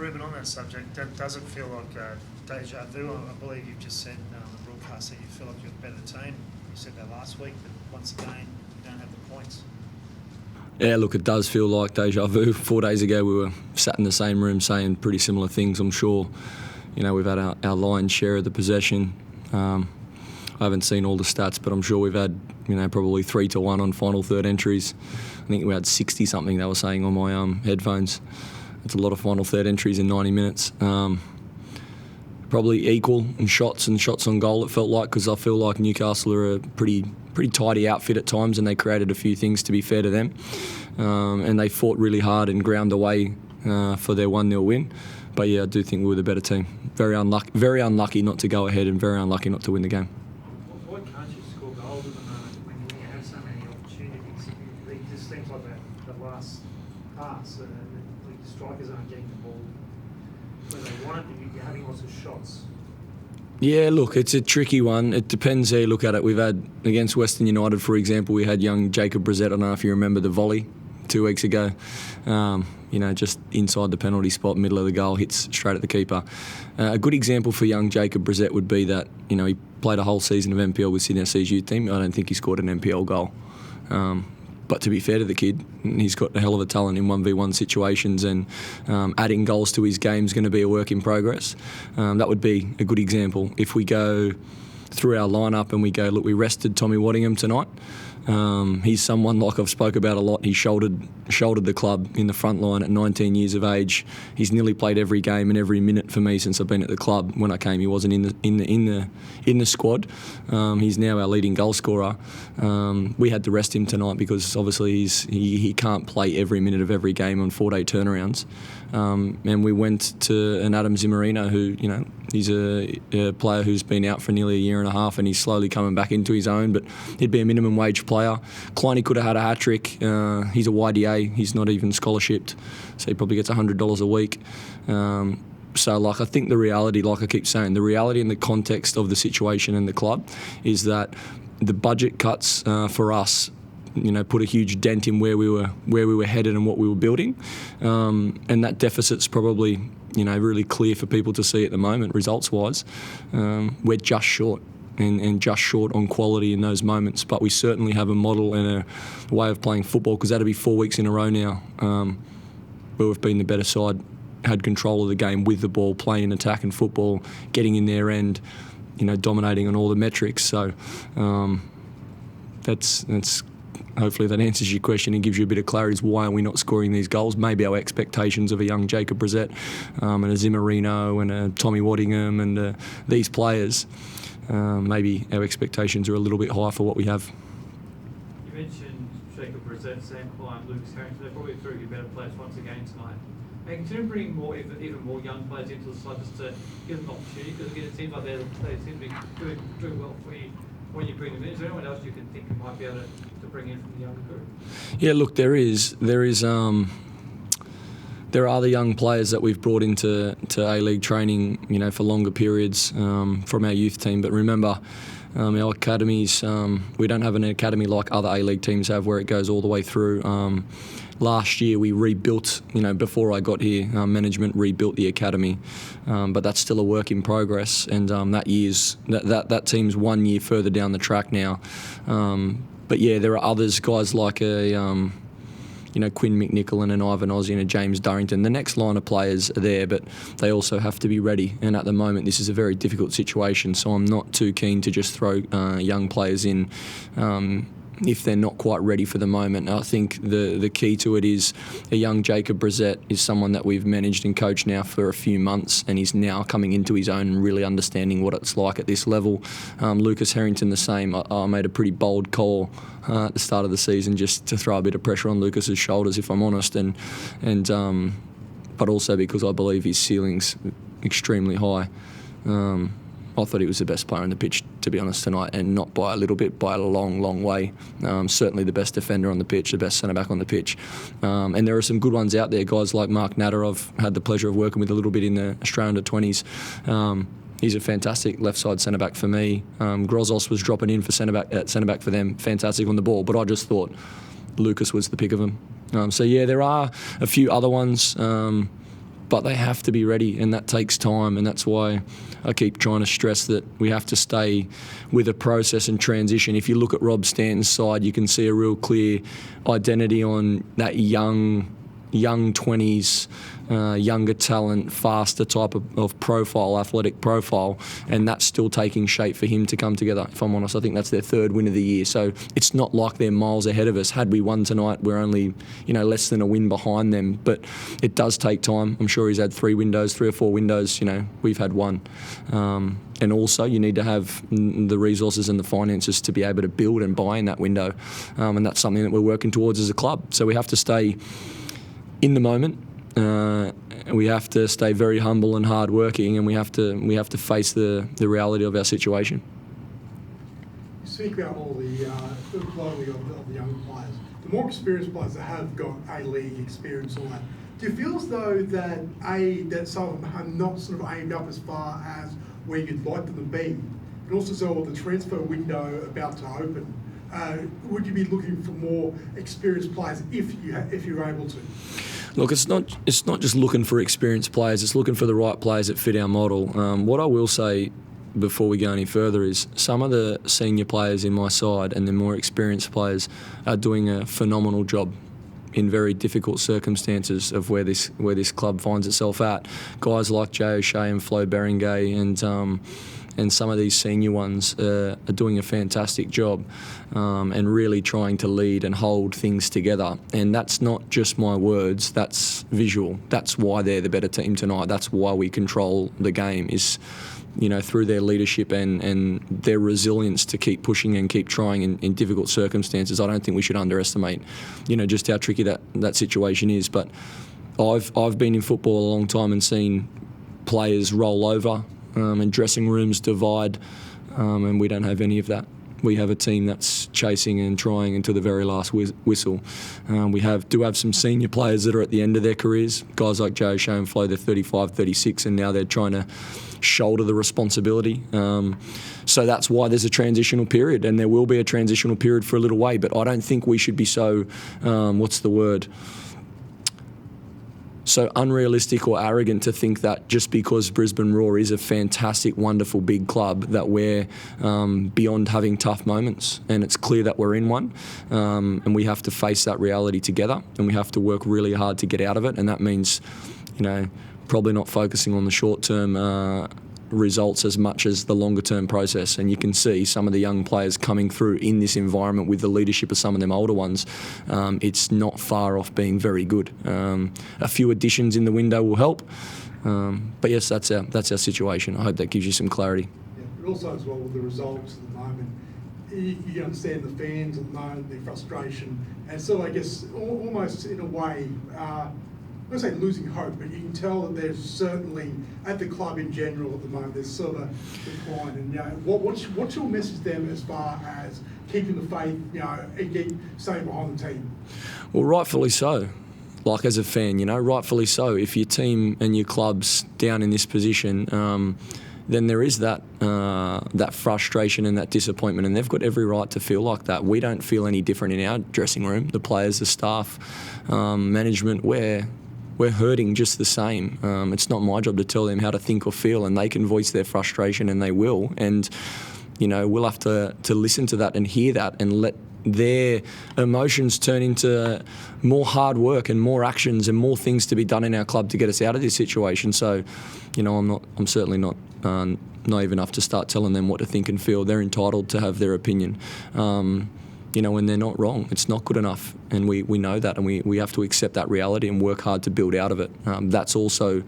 Ruben, on that subject, does it feel like deja vu? I believe you've just said on the broadcast that you feel like you're the better team. You said that last week, but once again, you don't have the points. Yeah, look, it does feel like deja vu. 4 days ago, we were sat in the same room saying pretty similar things. I'm sure, we've had our lion's share of the possession. I haven't seen all the stats, but I'm sure we've had, probably 3-1 on final third entries. I think we had 60-something, they were saying on my headphones. It's a lot of final third entries in 90 minutes. Probably equal in shots and shots on goal, it felt like, because I feel like Newcastle are a pretty tidy outfit at times, and they created a few things, to be fair to them. And they fought really hard and ground away for their 1-0 win. But yeah, I do think we were the better team. Very unlucky not to go ahead, and very unlucky not to win the game. Why can't you score goals at the moment when you have so many opportunities? It just seems like the last pass, the strikers aren't getting the ball where they want it. You're having lots of shots. Yeah, look, it's a tricky one. It depends how you look at it. We've had, against Western United, for example, we had young Jacob Brissett. I don't know if you remember the volley 2 weeks ago. Just inside the penalty spot, middle of the goal, hits straight at the keeper. A good example for young Jacob Brissett would be that, he played a whole season of NPL with Sydney FC's youth team. I don't think he scored an NPL goal. But to be fair to the kid, he's got a hell of a talent in 1v1 situations, and adding goals to his game is going to be a work in progress. That would be a good example. If we go through our lineup and we go, look, we rested Tommy Waddingham tonight. He's someone, like I've spoke about a lot. He shouldered the club in the front line at 19 years of age. He's nearly played every game and every minute for me since I've been at the club. When I came, he wasn't in the squad. He's now our leading goal scorer. We had to rest him tonight because obviously he can't play every minute of every game on 4-day turnarounds. And we went to an Adam Zimmerino, who, he's a player who's been out for nearly a year and a half, and he's slowly coming back into his own, but he'd be a minimum wage player. Kleiny could have had a hat-trick. He's a YDA. He's not even scholarshiped, so he probably gets $100 a week. So, I think the reality, like I keep saying, the reality in the context of the situation in the club is that the budget cuts for us put a huge dent in where we were headed and what we were building, and that deficit's probably really clear for people to see at the moment, results-wise. We're just short, and just short on quality in those moments, but we certainly have a model and a way of playing football, because that'll be 4 weeks in a row now where we've been the better side, had control of the game with the ball, playing attack and football, getting in their end, dominating on all the metrics. So that's hopefully that answers your question and gives you a bit of clarity as why are we not scoring these goals. Maybe our expectations of a young Jacob Brissett and a Zimmerino and a Tommy Waddingham and these players, maybe our expectations are a little bit high for what we have. You mentioned Jacob Brissett, Sam Klein, Lucas Harrington. They're probably three of your better players once again tonight. And consider bringing even more young players into the side just to give them an opportunity, because again, it seems like they seem to be doing well for you when you bring them in. Is there anyone else you can think you might be able to bring in from the younger group? Yeah, look, there are the young players that we've brought into A-League training, for longer periods from our youth team. But remember, our academies, we don't have an academy like other A-League teams have where it goes all the way through. Last year we rebuilt, before I got here, management rebuilt the academy, but that's still a work in progress, and that team's 1 year further down the track now. But yeah, there are others, guys like Quinn McNichol and an Ivan Ozzie and a James Durrington. The next line of players are there, but they also have to be ready. And at the moment, this is a very difficult situation, so I'm not too keen to just throw young players in if they're not quite ready for the moment. I think the key to it is a young Jacob Brissett is someone that we've managed and coached now for a few months, and he's now coming into his own and really understanding what it's like at this level. Lucas Harrington the same. I made a pretty bold call at the start of the season just to throw a bit of pressure on Lucas's shoulders, if I'm honest, but also because I believe his ceiling's extremely high. I thought he was the best player on the pitch, to be honest, tonight, and not by a little bit, by a long, long way. Certainly the best defender on the pitch, the best centre-back on the pitch. And there are some good ones out there, guys like Mark Natter. I've had the pleasure of working with a little bit in the Australian under-20s. He's a fantastic left-side centre-back for me. Grozos was dropping in for centre-back for them, fantastic on the ball, but I just thought Lucas was the pick of them. So yeah, there are a few other ones. but they have to be ready, and that takes time, and that's why I keep trying to stress that we have to stay with a process and transition. If you look at Rob Stanton's side, you can see a real clear identity on that young 20s, younger talent, faster type of profile, athletic profile, and that's still taking shape for him to come together. If I'm honest, I think that's their third win of the year, so it's not like they're miles ahead of us. Had we won tonight, we're only less than a win behind them, but it does take time. I'm sure he's had 3 or 4 windows. We've had 1. And also, you need to have the resources and the finances to be able to build and buy in that window, and that's something that we're working towards as a club. So we have to stay in the moment. We have to stay very humble and hard-working, and we have to face the reality of our situation. You speak about all the quality of the young players. The more experienced players that have got A-League experience, all that. Do you feel as though that some of them have not sort of aimed up as far as where you'd like them to be? And also, so with the transfer window about to open, would you be looking for more experienced players if you're able to? Look, it's not just looking for experienced players, it's looking for the right players that fit our model. What I will say before we go any further is some of the senior players in my side and the more experienced players are doing a phenomenal job in very difficult circumstances of where this club finds itself at. Guys like Jay O'Shea and Flo Berengay and some of these senior ones are doing a fantastic job and really trying to lead and hold things together. And that's not just my words, that's visual. That's why they're the better team tonight. That's why we control the game, is through their leadership and their resilience to keep pushing and keep trying in difficult circumstances. I don't think we should underestimate just how tricky that situation is. But I've been in football a long time and seen players roll over and dressing rooms divide, and we don't have any of that. We have a team that's chasing and trying until the very last whistle. We do have some senior players that are at the end of their careers, guys like Joe O'Shea and Flo, they're 35, 36, and now they're trying to shoulder the responsibility. So that's why there's a transitional period, and there will be a transitional period for a little way, but I don't think we should be so, so unrealistic or arrogant to think that just because Brisbane Roar is a fantastic, wonderful, big club, that we're beyond having tough moments. And it's clear that we're in one, and we have to face that reality together, and we have to work really hard to get out of it. And that means, probably not focusing on the short-term results as much as the longer-term process. And you can see some of the young players coming through in this environment with the leadership of some of them older ones. It's not far off being very good. A few additions in the window will help. But yes, that's our situation. I hope that gives you some clarity. Yeah, but also as well with the results at the moment, you understand the fans at the moment, the frustration, and so I guess almost in a way, I'm not saying losing hope, but you can tell that there's certainly, at the club in general at the moment, there's sort of a decline. And what's your message to them as far as keeping the faith, and staying behind the team? Well, rightfully so. Like as a fan, rightfully so. If your team and your club's down in this position, then there is that frustration and that disappointment, and they've got every right to feel like that. We don't feel any different in our dressing room. The players, the staff, management, we're hurting just the same. It's not my job to tell them how to think or feel, and they can voice their frustration, and they will. And we'll have to listen to that and hear that, and let their emotions turn into more hard work and more actions and more things to be done in our club to get us out of this situation. So, I'm certainly not naive enough to start telling them what to think and feel. They're entitled to have their opinion. When they're not wrong. It's not good enough, and we know that, and we have to accept that reality and work hard to build out of it. That's also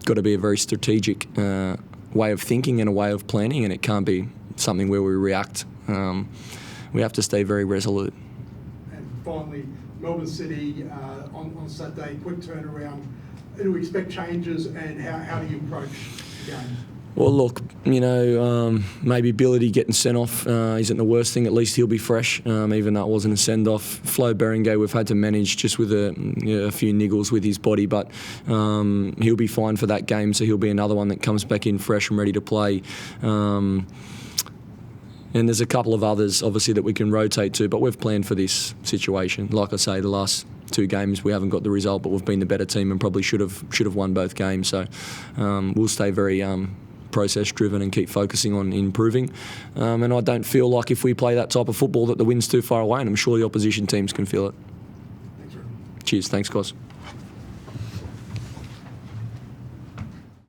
got to be a very strategic way of thinking and a way of planning, and it can't be something where we react. We have to stay very resolute. And finally, Melbourne City on Saturday, quick turnaround. Do we expect changes, and how do you approach the game? Well, look, maybe Billity getting sent off isn't the worst thing. At least he'll be fresh, even though it wasn't a send-off. Flo Berengay, we've had to manage just with a few niggles with his body, but he'll be fine for that game, so he'll be another one that comes back in fresh and ready to play. And there's a couple of others, obviously, that we can rotate to, but we've planned for this situation. Like I say, the last 2 games we haven't got the result, but we've been the better team and probably should have won both games. So we'll stay very process driven and keep focusing on improving. And I don't feel like if we play that type of football that the win's too far away, and I'm sure the opposition teams can feel it. Thanks, Ruben. Cheers. Thanks, guys.